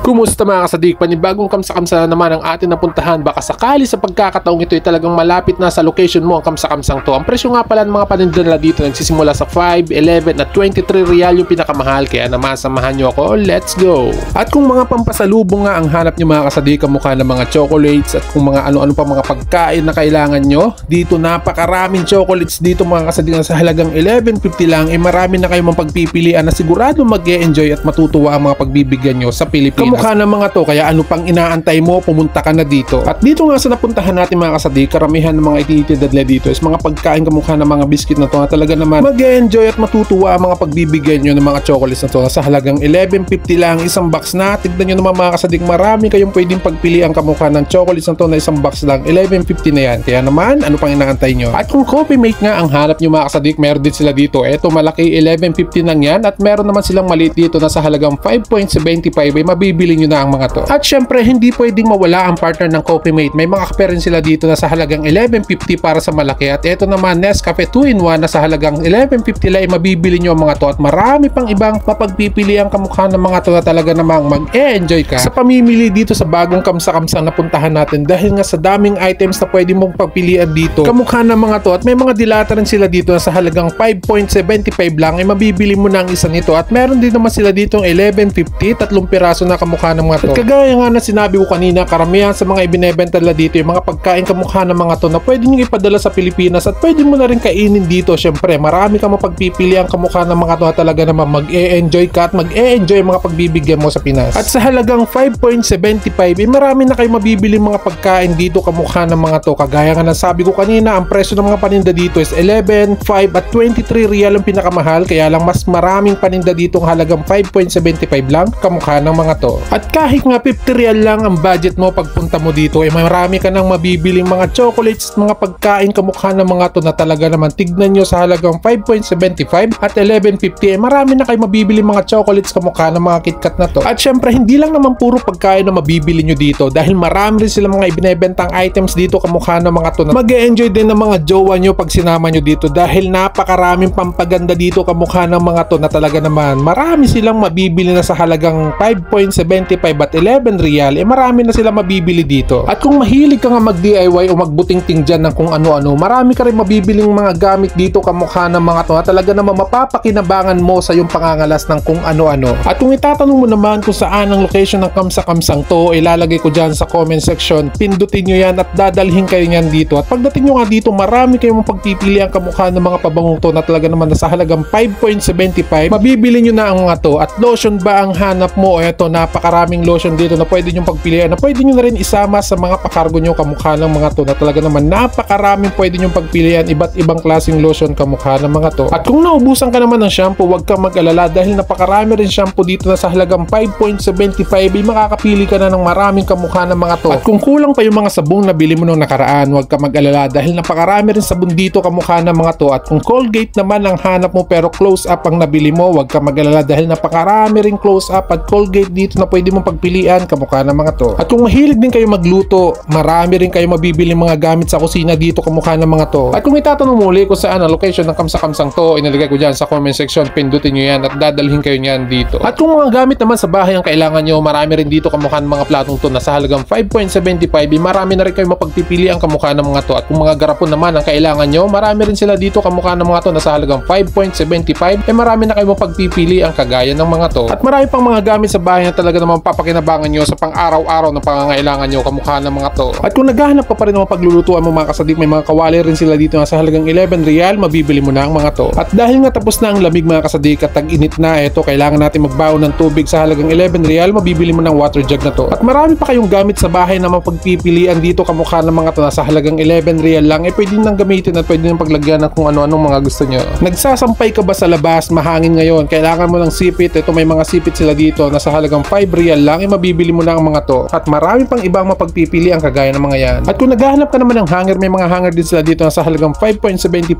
Kumusta mga kasadik? Panibagong kamsa-kamsa na naman ang atin napuntahan. Baka sakali sa pagkakataong ito ay talagang malapit na sa location mo ang kamsa-kamsang to. Ang presyo nga pala ng mga paninda nila dito nagsisimula sa 5, 11 at 23 real yung pinakamahal. Kaya naman samahan nyo ako, let's go! At kung mga pampasalubong nga ang hanap nyo mga kasadik, kamukha ng mga chocolates at kung mga ano-ano pa mga pagkain na kailangan nyo, dito napakaraming chocolates dito mga kasadik na sa halagang 11.50 lang. Marami na kayong pagpipilian na sigurado mag-e-enjoy at matutuwa ang mga pagbibigyan nyo sa Pilipinas. Kamukha ng mga to, kaya ano pang inaantay mo, pumunta ka na dito. At dito nga sa napuntahan natin mga kasadik, karamihan ng mga ititidad nila dito is mga pagkain kamukha ng mga biscuit na to na talaga naman mag-e-enjoy at matutuwa ang mga pagbibigyan nyo ng mga chocolates na to na sa halagang 11.50 lang isang box na. Tignan nyo naman mga kasadik, marami kayong pwedeng pagpilian kamukha ng chocolates na to na isang box lang, 11.50 na yan. Kaya naman, ano pang inaantay nyo? At kung Coffee Mate nga ang hanap nyo mga kasadik, meron din sila dito. Eto malaki, 11.50 lang yan at meron naman silang maliit dito na sa halagang 5.75 ay mabibili nyo na ang mga to. At syempre hindi pwedeng mawala ang partner ng Coffee Mate. May mga kape rin sila dito na sa halagang 11.50 para sa malaki. At ito naman Nescafe 2-in-1 na sa halagang 11.50 lang ay mabibili nyo ang mga to. At marami pang ibang mapagpipili ang kamukha ng mga to na talaga namang mag-e-enjoy ka sa pamimili dito sa bagong kamsa-kamsang napuntahan natin dahil nga sa daming items na pwede mong pagpilian dito kamukha ng mga to. At may mga dilata rin sila dito na sa halagang 5.75 lang ay mabibili mo na ang isa nito. At meron din naman sila dito 11.50, tatlong piraso na kamukha ng mga to. At kagaya nga na sinabi ko kanina, karamihan sa mga ibinebenta nila dito yung mga pagkain kamukha ng mga to na pwede nyo ipadala sa Pilipinas at pwede mo na rin kainin dito. Syempre marami kang mapagpipili ang kamukha ng mga to na talaga naman mag-e-enjoy ka at mag-e-enjoy mga pagbibigyan mo sa Pinas. At sa halagang 5.75 marami na kayo mabibili mga pagkain dito kamukha ng mga to. Kagaya nga na sabi ko kanina, ang presyo ng mga paninda dito is 11, 5 at 23 real ang pinakamahal. Kaya lang mas maraming paninda dito ang halagang 5.75 lang kamukha ng mga to. At kahit nga 50 real lang ang budget mo pagpunta mo dito, marami ka nang mabibiling mga chocolates at mga pagkain kamukha ng mga to na talaga naman tignan nyo sa halagang 5.75 at 11.50 marami na kayo mabibiling mga chocolates kamukha ng mga KitKat na to. At syempre hindi lang naman puro pagkain na mabibili nyo dito dahil marami rin sila mga ibinebentang items dito kamukha ng mga to na mag-e-enjoy din ng mga jowa nyo pag sinama nyo dito dahil napakaraming pampaganda dito kamukha ng mga to na talaga naman marami silang mabibili na sa halagang 5.75 at 11 real marami na sila mabibili dito. At kung mahilig ka nga mag-DIY o magbuting-ting dyan ng kung ano-ano, marami ka rin mabibiling mga gamit dito kamukha ng mga to na talaga naman mapapakinabangan mo sa yung pangangalas ng kung ano-ano. At kung itatanong mo naman kung saan ang location ng kamsa-kamsang to, ilalagay ko dyan sa comment section, pindutin nyo yan at dadalhin kayo nyan dito. At pagdating nyo nga dito, marami kayong pagpipili ang kamukha ng mga pabangong to na talaga naman nasa halagang 5.75 mabibili nyo na ang mga to. At lotion ba ang hanap mo? Eto, napakaraming lotion dito na pwede nyo pagpilian na pwede nyo na rin isama sa mga pakargo nyo kamukha ng mga to na talaga naman napakaraming pwede nyo pagpilian, iba't ibang klaseng lotion kamukha ng mga to. At kung naubusan ka naman ng shampoo, huwag kang mag-alala dahil napakarami rin shampoo dito na sa halagang 5.75 makakapili ka na ng maraming kamukha ng mga to. At kung kulang pa yung mga sabong na bili mo nung nakaraan, huwag kang mag-alala dahil napakarami rin sabon dito kamukha ng mga to. At kung Colgate naman ang hanap mo pero close up ang nabili mo, huwag kang mag-alala dahil napakarami rin close up at Colgate dito na pwede mong pagpilian kamukha ng mga to. At kung mahilig din kayo magluto, marami rin kayo mabibili mga gamit sa kusina dito kamukha ng mga to. At kung itatanong muli kung saan ang location ng kamsa-kamsang to, inilagay ko dyan sa comment section, pindutin nyo yan at dadalhin kayo nyan dito. At kung mga gamit naman sa bahay ang kailangan nyo, marami rin dito kamukha ng mga platong to na sa halagang 5.75 marami na rin kayo mapagpipili ang kamukha ng mga to. At kung mga garapon naman ang kailangan nyo, marami rin sila dito kamukha ng mga to na sa halagang 5.75 marami na kayo mapagpipili ang kagaya ng mga to. At marami pang mga gamit sa bahay na talaga naman papakinabangan nyo sa pang-araw-araw na pangangailangan nyo kamukha ng mga to. At kung naghahanap ka pa rin ng mga paglulutuan mo mga kasadik, may mga kawali rin sila dito na sa halagang 11 real mabibili mo na ang mga to. At dahil nga tapos na ang lamig mga kasadik at tag-init na, eto kailangan natin magbaon ng tubig sa halagang 11 real mabibili mo ng water jug na to. At marami pa kayong gamit sa bahay na mapagpipilian dito kamukha ng mga to na sa halagang 11 real lang pwede nang gamitin at pwede nang paglagyan ng kung ano-anong mga gusto nyo. Nagsasampay ka ba sa labas, mahangin ngayon, kailangan mo ng sipit, ito may mga sipit sila dito na sa halagang 5 real lang mabibili mo na ang mga to. At marami pang ibang mapagpipili ang kagaya ng mga yan. At kung naghahanap ka naman ng hanger, may mga hanger din sila dito na sa halagang 5.75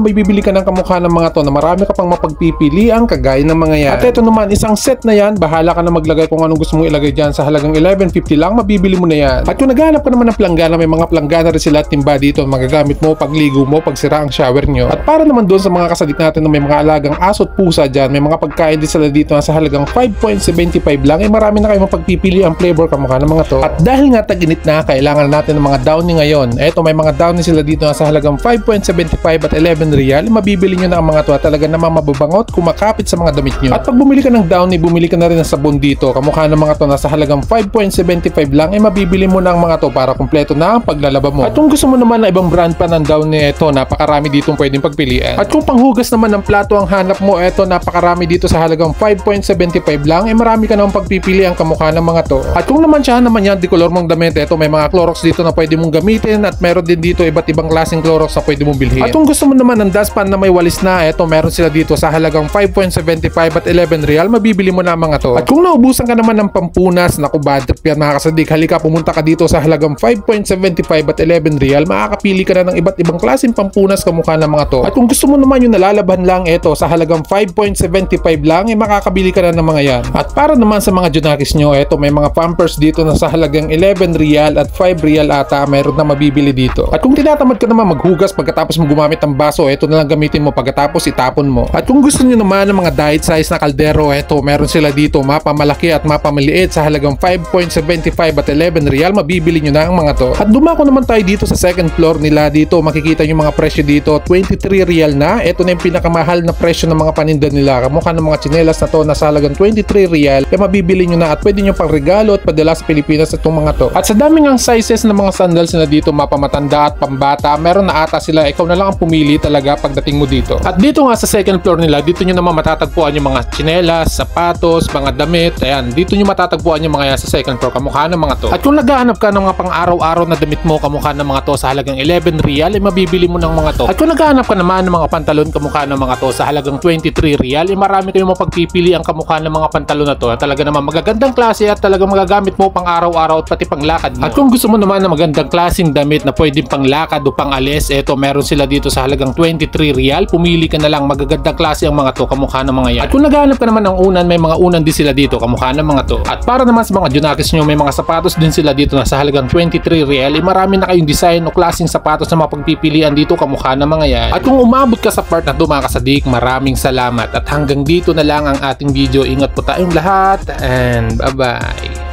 may bibili ka ng kamukha ng mga to na marami ka pang mapagpipili ang kagaya ng mga yan. At ito naman, isang set na yan, bahala ka na maglagay kung anong gusto mong ilagay dyan sa halagang 11.50 lang mabibili mo na yan. At kung naghahanap ka naman ng planggana, may mga planggana rin sila at timba dito magagamit mo pagligo mo, pag sira ang shower nyo. At para naman doon sa mga kasadik natin na may mga alagang aso at pusa dyan, may mga pagkain din sila dito na sa halagang 5.75 lang marami na kayong mapagpipili ang flavor kamukha ng mga to. At dahil nga tag-init na, kailangan natin ng mga downy ngayon. Eto, may mga downy sila dito na sa halagang 5.75 at 11 real. Mabibili nyo na ang mga to at talaga naman mababangot, kumakapit sa mga damit nyo. At pag bumili ka ng downy, bumili ka na rin ng sabon dito. Kamukha ng mga to na sa halagang 5.75 lang, mabibili mo na ang mga to para kumpleto na ang paglalaba mo. At kung gusto mo naman na ibang brand pa ng downy, eto, napakarami ditong pwedeng pagpilian. At kung panghugas naman ng plato ang hanap mo, eto, napakarami dito sa halagang 5.75 lang, marami ka namang pagpipili ang kamukha ng mga to. At kung naman siya naman yan, di color mong damit, eto, may mga Clorox dito na pwede mong gamitin at meron din dito iba't ibang klaseng Clorox na pwede mong bilhin. At kung gusto mo naman ng dustpan na may walis na, eto, meron sila dito sa halagang 5.75 at 11 real, mabibili mo na ang mga to. At kung naubusan ka naman ng pampunas, naku, bad trip yan mga kasadik, halika, pumunta ka dito sa halagang 5.75 at 11 real, makakapili ka na ng iba't ibang klaseng pampunas kamukha ng mga to. At kung gusto mo naman yung nalalaban lang, eto, sa halagang 5.75 lang, makakabili ka na ng mga yan. At para naman sa mga junakis nyo, eto, may mga pampers dito na sa halagang 11 real at 5 real ata, meron na mabibili dito. At kung tinatamad ka naman maghugas pagkatapos mo gumamit ng baso, eto na lang gamitin mo pagkatapos itapon mo. At kung gusto nyo naman ng mga diet size na kaldero, eto, meron sila dito mapamalaki at mapamaliit sa halagang 5.75 at 11 real, mabibili nyo na ang mga to. At dumako naman tayo dito sa second floor nila. Dito makikita yung mga presyo dito, 23 real na. Eto na yung pinakamahal na presyo ng mga paninda nila. Kamukha ng mga tsinelas na to na sa halagang 23 real, kaya mabibili nyo na at pwede nyo pang regalo at padala sa Pilipinas itong mga to. At sa daming ang sizes ng mga sandals na dito, mapamatanda at pambata, meron na ata sila. Ikaw na lang ang pumili talaga pagdating mo dito. At dito nga sa second floor nila, dito nyo naman matatagpuan yung mga tsinelas, sapatos, mga damit. Ayan, dito nyo matatagpuan yung mga yan sa second floor, kamukha ng mga to. At kung naghahanap ka ng mga pang-araw-araw na damit mo, kamukha ng mga to sa halagang 11 real, mabibili mo ng mga to. At kung naghahanap ka naman ng mga pantalon, kamukha ng mga to sa halagang 23 real, marami kayong mapagpipili ang kamukha ng mga pantalon na to. At talaga naman magagandang klase at talagang magagamit mo pang araw-araw at pati pang lakad mo. At kung gusto mo naman na magandang klaseng damit na pwedeng pang lakad o pang alis, eto, meron sila dito sa halagang 23 real. Pumili ka na lang, magagandang klase ang mga to, kamukha ng mga yan. At kung naghahanap ka naman ng unan, may mga unan din sila dito, kamukha ng mga to. At para naman sa mga junakis nyo, may mga sapatos din sila dito na sa halagang 23 real. Marami na kayong design o klaseng sapatos na mapagpipilian dito, kamukha ng mga yan. At kung umabot ka sa part na to mga kasadik, maraming salamat. At hanggang dito na lang ang ating video. Ingat po tayong lahat and bye-bye.